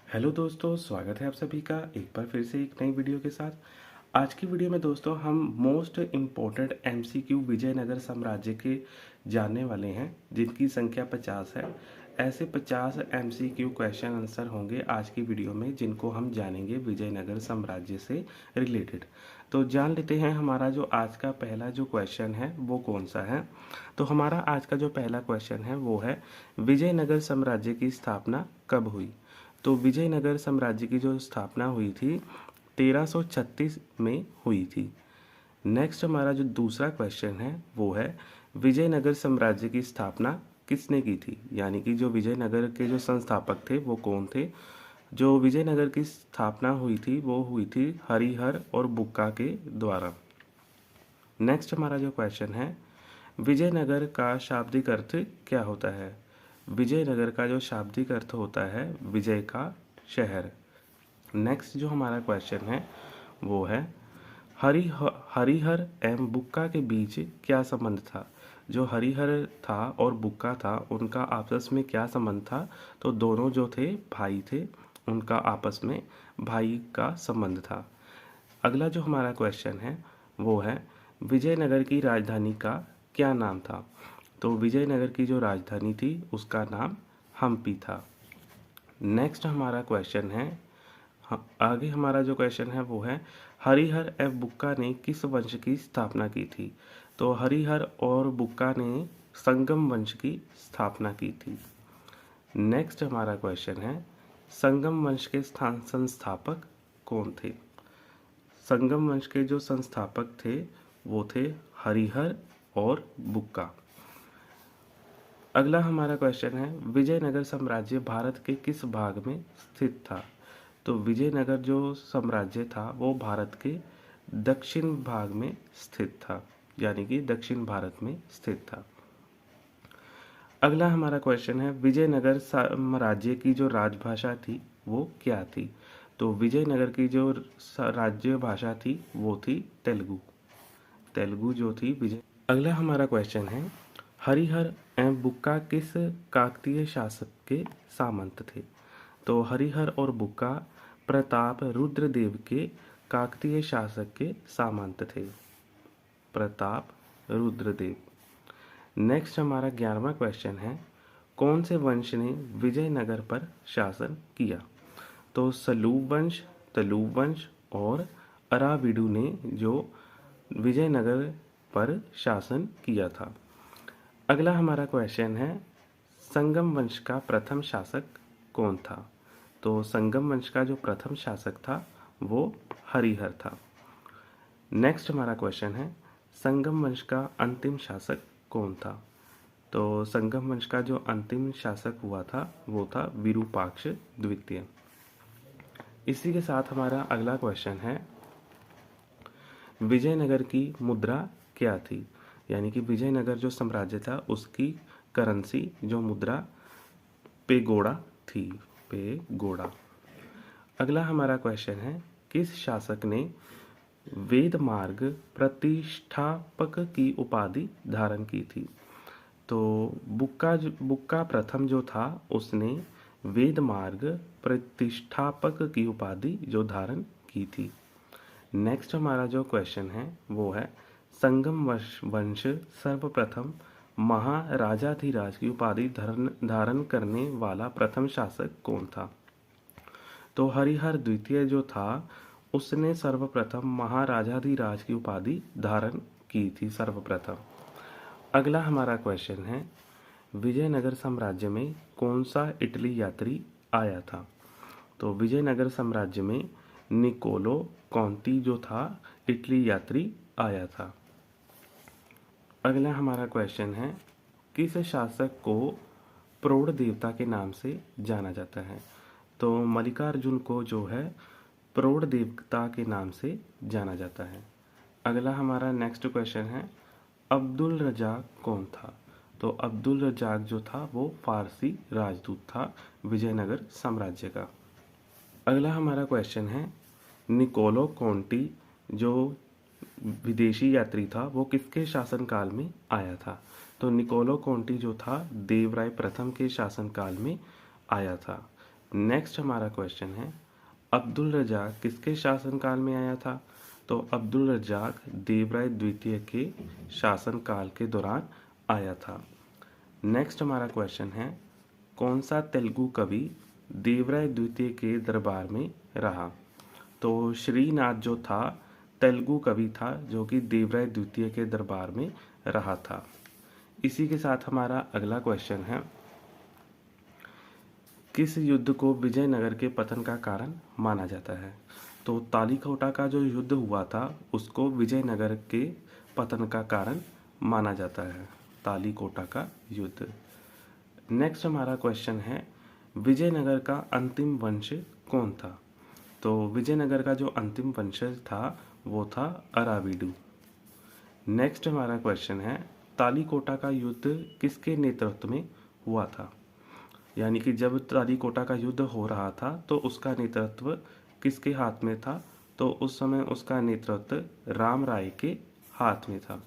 Hello दोस्तों, स्वागत है आप सभी का एक बार फिर से एक नई वीडियो के साथ। आज की वीडियो में दोस्तों हम मोस्ट इम्पोर्टेंट एमसीक्यू विजयनगर साम्राज्य के जानने वाले हैं, जिनकी संख्या 50 है। ऐसे 50 एमसीक्यू क्वेश्चन आंसर होंगे आज की वीडियो में, जिनको हम जानेंगे विजयनगर साम्राज्य से रिलेटेड। तो जान लेते हैं हमारा जो आज का पहला जो क्वेश्चन है वो कौन सा है। तो हमारा आज का जो पहला क्वेश्चन है वो है, विजयनगर साम्राज्य की स्थापना कब हुई। तो विजयनगर साम्राज्य की जो स्थापना हुई थी 1336 में हुई थी। नेक्स्ट हमारा जो दूसरा क्वेश्चन है वो है, विजयनगर साम्राज्य की स्थापना किसने की थी, यानी कि जो विजयनगर के जो संस्थापक थे वो कौन थे। जो विजयनगर की स्थापना हुई थी वो हुई थी हरिहर और बुक्का के द्वारा। नेक्स्ट हमारा जो क्वेश्चन है, विजयनगर का शाब्दिक अर्थ क्या होता है। विजयनगर का जो शाब्दिक अर्थ होता है विजय का शहर। नेक्स्ट जो हमारा क्वेश्चन है वो है, हरिहर एवं बुक्का के बीच क्या संबंध था। जो हरिहर था और बुक्का था उनका आपस में क्या संबंध था। तो दोनों जो थे भाई थे, उनका आपस में भाई का संबंध था। अगला जो हमारा क्वेश्चन है वो है, विजयनगर की राजधानी का क्या नाम था। तो विजयनगर की जो राजधानी थी उसका नाम हम्पी था। नेक्स्ट हमारा क्वेश्चन है, आगे हमारा जो क्वेश्चन है वो है, हरिहर एवं बुक्का ने किस वंश की स्थापना की थी। तो हरिहर और बुक्का ने संगम वंश की स्थापना की थी। नेक्स्ट हमारा क्वेश्चन है, संगम वंश के संस्थापक कौन थे। संगम वंश के जो संस्थापक थे वो थे हरिहर और बुक्का। अगला हमारा क्वेश्चन है, विजयनगर साम्राज्य भारत के किस भाग में स्थित था। तो विजयनगर जो साम्राज्य था वो भारत के दक्षिण भाग में स्थित था, यानी कि दक्षिण भारत में स्थित था। अगला हमारा क्वेश्चन है, विजयनगर साम्राज्य की जो राजभाषा थी वो क्या थी। तो विजयनगर की जो राज्य भाषा थी वो थी तेलुगु। तेलुगु जो थी विजय। अगला हमारा क्वेश्चन है, हरिहर एवं बुक्का किस काकतीय शासक के सामंत थे। तो हरिहर और बुक्का प्रताप रुद्रदेव के काकतीय शासक के सामंत थे। प्रताप रुद्रदेव। नेक्स्ट हमारा 11वां क्वेश्चन है, कौन से वंश ने विजयनगर पर शासन किया। तो सलूब वंश, तलूब वंश और अराविडु ने जो विजयनगर पर शासन किया था। अगला हमारा क्वेश्चन है, संगम वंश का प्रथम शासक कौन था। तो संगम वंश का जो प्रथम शासक था वो हरिहर था। नेक्स्ट हमारा क्वेश्चन है, संगम वंश का अंतिम शासक कौन था। तो संगम वंश का जो अंतिम शासक हुआ था वो था विरूपाक्ष द्वितीय। इसी के साथ हमारा अगला क्वेश्चन है, विजयनगर की मुद्रा क्या थी, यानी कि विजयनगर जो साम्राज्य था उसकी करेंसी जो मुद्रा पेगोड़ा थी। पेगोड़ा। अगला हमारा क्वेश्चन है, किस शासक ने वेद मार्ग प्रतिष्ठापक की उपाधि धारण की थी। तो बुक्का प्रथम जो था उसने वेद मार्ग प्रतिष्ठापक की उपाधि जो धारण की थी। नेक्स्ट हमारा जो क्वेश्चन है वो है, संगम वंश सर्वप्रथम महाराजाधिराज की उपाधि धारण करने वाला प्रथम शासक कौन था। तो हरिहर द्वितीय जो था उसने सर्वप्रथम महाराजाधिराज की उपाधि धारण की थी सर्वप्रथम। अगला हमारा क्वेश्चन है, विजयनगर साम्राज्य में कौन सा इटली यात्री आया था। तो विजयनगर साम्राज्य में निकोलो कॉन्टी जो था इटली यात्री आया था। अगला हमारा क्वेश्चन है, किस शासक को प्रौढ़ देवता के नाम से जाना जाता है। तो मल्लिकार्जुन को जो है प्रौढ़ देवता के नाम से जाना जाता है। अगला हमारा नेक्स्ट क्वेश्चन है, अब्दुल रजाक कौन था। तो अब्दुल रजाक जो था वो फारसी राजदूत था विजयनगर साम्राज्य का। अगला हमारा क्वेश्चन है, निकोलो कॉन्टी जो विदेशी यात्री था वो किसके शासनकाल में आया था। तो निकोलो कॉन्टी जो था देवराय प्रथम के शासनकाल में आया था। नेक्स्ट हमारा क्वेश्चन है, अब्दुल रज़ाक किसके शासनकाल में आया था? तो अब्दुल रज़ाक देवराय द्वितीय के शासनकाल के दौरान आया था। नेक्स्ट हमारा क्वेश्चन है, कौन सा तेलुगु कवि देवराय द्वितीय के दरबार में रहा? तो श्रीनाथ जो था तेलुगु कवि था जो कि देवराय द्वितीय के दरबार में रहा था। इसी के साथ हमारा अगला क्वेश्चन है, किस युद्ध को विजयनगर के पतन का कारण माना जाता है? तो तालीकोटा का जो युद्ध हुआ था उसको विजयनगर के पतन का कारण माना जाता है, तालीकोटा का युद्ध। नेक्स्ट हमारा क्वेश्चन है, विजयनगर का अंतिम वंश कौन था? तो विजयनगर का जो अंतिम वंशज था वो था अराविडू। नेक्स्ट हमारा क्वेश्चन है, तालीकोटा का युद्ध किसके नेतृत्व में हुआ था? यानी कि जब तालीकोटा का युद्ध हो रहा था तो उसका नेतृत्व किसके हाथ में था? तो उस समय उसका नेतृत्व राम राय के हाथ में था।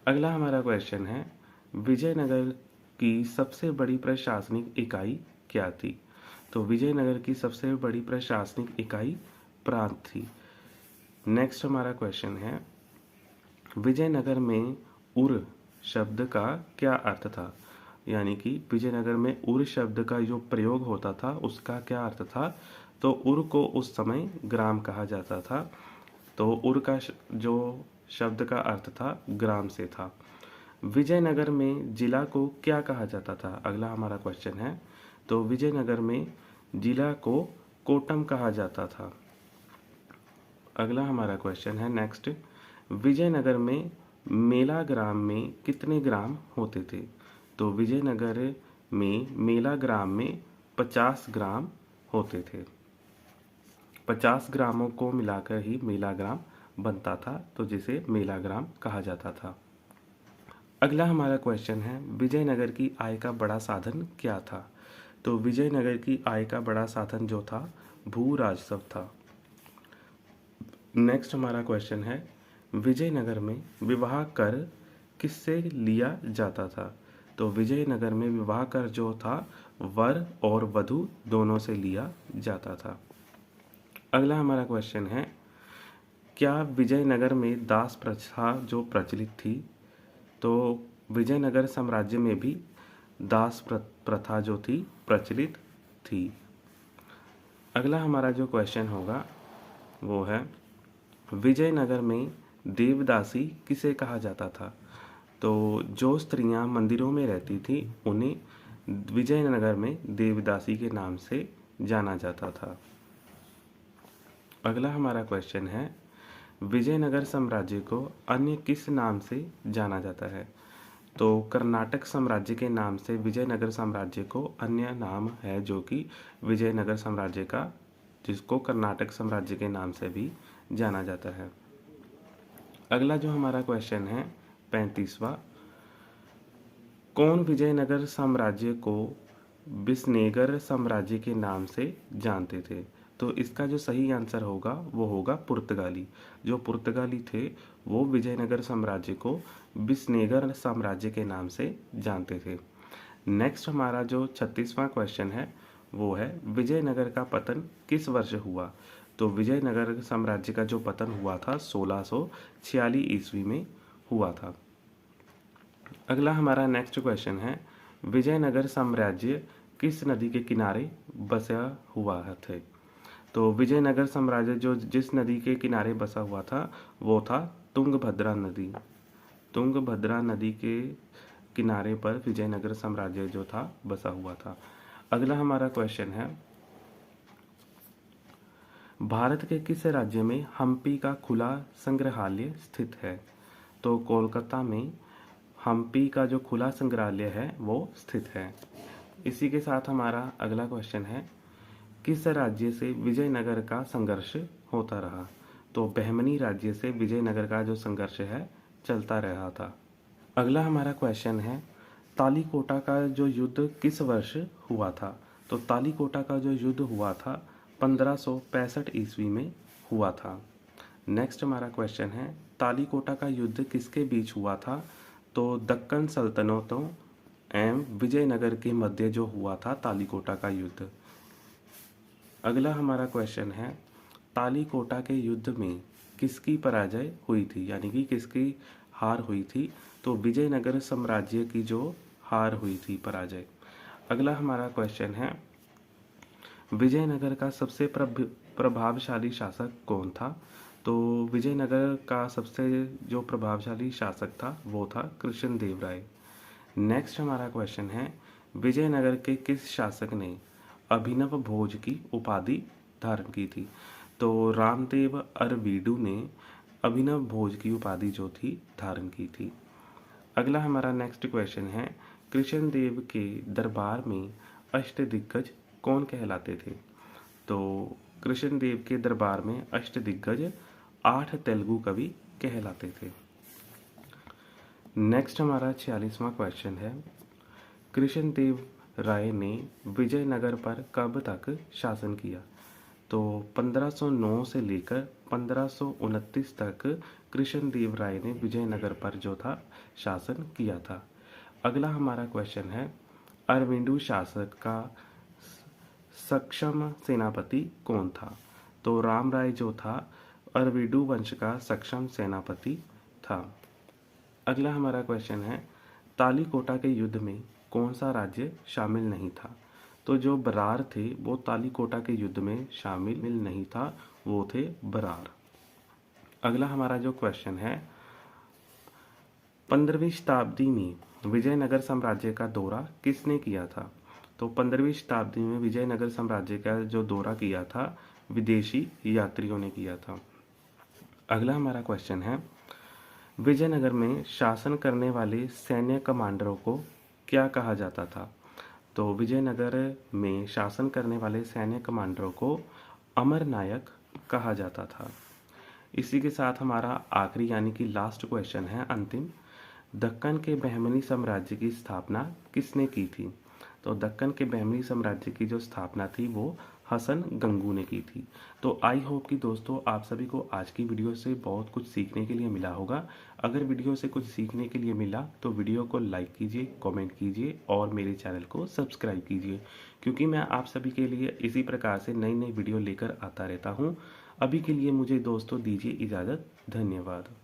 अगला हमारा क्वेश्चन है, विजयनगर की सबसे बड़ी प्रशासनिक इकाई क्या थी? तो विजयनगर की सबसे बड़ी प्रशासनिक इकाई प्रांत थी। नेक्स्ट हमारा क्वेश्चन है, विजयनगर में उर शब्द का क्या अर्थ था? यानी कि विजयनगर में उर शब्द का जो प्रयोग होता था उसका क्या अर्थ था? तो उर को उस समय ग्राम कहा जाता था। तो उर का जो शब्द का अर्थ था ग्राम से था। विजयनगर में जिला को क्या कहा जाता था? अगला हमारा क्वेश्चन है। तो विजयनगर में जिला को कोटम कहा जाता था। अगला हमारा क्वेश्चन है नेक्स्ट, विजयनगर में मेला ग्राम में कितने ग्राम होते थे? तो विजयनगर में मेला ग्राम में 50 ग्राम होते थे। 50 ग्रामों को मिलाकर ही मेला ग्राम बनता था, तो जिसे मेला ग्राम कहा जाता था। अगला हमारा क्वेश्चन है, विजयनगर की आय का बड़ा साधन क्या था? तो विजयनगर की आय का बड़ा साधन जो था भू राजस्व था। नेक्स्ट हमारा क्वेश्चन है, विजयनगर में विवाह कर किससे लिया जाता था? तो विजयनगर में विवाह कर जो था वर और वधु दोनों से लिया जाता था। अगला हमारा क्वेश्चन है, क्या विजयनगर में दास प्रथा जो प्रचलित थी? तो विजयनगर साम्राज्य में भी दास प्रथा जो थी प्रचलित थी। अगला हमारा जो क्वेश्चन होगा वो है, विजयनगर में देवदासी किसे कहा जाता था? तो जो स्त्रियां मंदिरों में रहती थी उन्हें विजयनगर में देवदासी के नाम से जाना जाता था। अगला हमारा क्वेश्चन है, विजयनगर साम्राज्य को अन्य किस नाम से जाना जाता है? तो कर्नाटक साम्राज्य के नाम से विजयनगर साम्राज्य को अन्य नाम है जो कि विजयनगर साम्राज्य का, जिसको कर्नाटक साम्राज्य के नाम से भी जाना जाता है। अगला जो हमारा क्वेश्चन है 35वां, कौन विजयनगर साम्राज्य को विजयनगर साम्राज्य के नाम से जानते थे? तो इसका जो सही आंसर होगा वो होगा पुर्तगाली। जो पुर्तगाली थे वो विजयनगर साम्राज्य को विजयनगर साम्राज्य के नाम से जानते थे। नेक्स्ट हमारा जो 36वां क्वेश्चन है वो है, विजयनगर का पतन किस वर्ष हुआ? तो विजयनगर साम्राज्य का जो पतन हुआ था 1646 ईस्वी में हुआ था। अगला हमारा नेक्स्ट क्वेश्चन है, विजयनगर साम्राज्य किस नदी के किनारे बसा हुआ थे? तो विजयनगर साम्राज्य जो जिस नदी के किनारे बसा हुआ था वो था तुंगभद्रा नदी। तुंगभद्रा नदी के किनारे पर विजयनगर साम्राज्य जो था बसा हुआ था। अगला हमारा क्वेश्चन है, भारत के किस राज्य में हम्पी का खुला संग्रहालय स्थित है? तो कोलकाता में हम्पी का जो खुला संग्रहालय है वो स्थित है। इसी के साथ हमारा अगला क्वेश्चन है, किस राज्य से विजयनगर का संघर्ष होता रहा? तो बहमनी राज्य से विजयनगर का जो संघर्ष है चलता रहा था। अगला हमारा क्वेश्चन है, तालीकोटा का जो युद्ध किस वर्ष हुआ था? तो तालीकोटा का जो युद्ध हुआ था 1565 ईस्वी में हुआ था। नेक्स्ट हमारा क्वेश्चन है, तालीकोटा का युद्ध किसके बीच हुआ था? तो दक्कन सल्तनतों एवं विजयनगर के मध्य जो हुआ था तालीकोटा का युद्ध। अगला हमारा क्वेश्चन है, तालीकोटा के युद्ध में किसकी पराजय हुई थी, यानी कि किसकी हार हुई थी। तो विजयनगर साम्राज्य की जो हार हुई थी, पराजय। अगला हमारा क्वेश्चन है, विजयनगर का सबसे प्रभावशाली शासक कौन था। तो विजयनगर का सबसे जो प्रभावशाली शासक था वो था कृष्णदेवराय। नेक्स्ट हमारा क्वेश्चन है, विजयनगर के किस शासक ने अभिनव भोज की उपाधि धारण की थी। तो रामदेव अरवीडू ने अभिनव भोज की उपाधि जो थी धारण की थी। अगला हमारा नेक्स्ट क्वेश्चन है, कृष्णदेव के दरबार में अष्टदिग्गज कौन कहलाते थे। तो कृष्णदेव के दरबार में अष्टदिग्गज 8 तेलुगु कवि कहलाते थे। नेक्स्ट हमारा 46वां क्वेश्चन है, कृष्णदेव राय ने विजयनगर पर कब तक शासन किया। तो 1509 से लेकर 1529 तक कृष्णदेव राय ने विजयनगर पर जो था शासन किया था। अगला हमारा क्वेश्चन है, अरविंदु शासक का सक्षम सेनापति कौन था। तो राम राय जो था अरविंदु वंश का सक्षम सेनापति था। अगला हमारा क्वेश्चन है, तालीकोटा के युद्ध में कौन सा राज्य शामिल नहीं था। तो जो बरार थे वो तालीकोटा के युद्ध में शामिल नहीं था, वो थे बरार। अगला हमारा जो क्वेश्चन है, 15वीं शताब्दी में विजयनगर साम्राज्य का दौरा किसने किया था। तो 15वीं शताब्दी में विजयनगर साम्राज्य का जो दौरा किया था विदेशी यात्रियों ने किया था। अगला हमारा क्वेश्चन है, विजयनगर में शासन करने वाले सैन्य कमांडरों को क्या कहा जाता था। तो विजयनगर में शासन करने वाले सैन्य कमांडरों को अमर नायक कहा जाता था। इसी के साथ हमारा आखिरी यानी कि लास्ट क्वेश्चन है, अंतिम, दक्कन के बहमनी साम्राज्य की स्थापना किसने की थी। तो दक्कन के बहमनी साम्राज्य की जो स्थापना थी वो हसन गंगू ने की थी। तो आई होप कि दोस्तों आप सभी को आज की वीडियो से बहुत कुछ सीखने के लिए मिला होगा। अगर वीडियो से कुछ सीखने के लिए मिला तो वीडियो को लाइक कीजिए, कमेंट कीजिए और मेरे चैनल को सब्सक्राइब कीजिए, क्योंकि मैं आप सभी के लिए इसी प्रकार से नई नई वीडियो लेकर आता रहता हूँ। अभी के लिए मुझे दोस्तों दीजिए इजाज़त। धन्यवाद।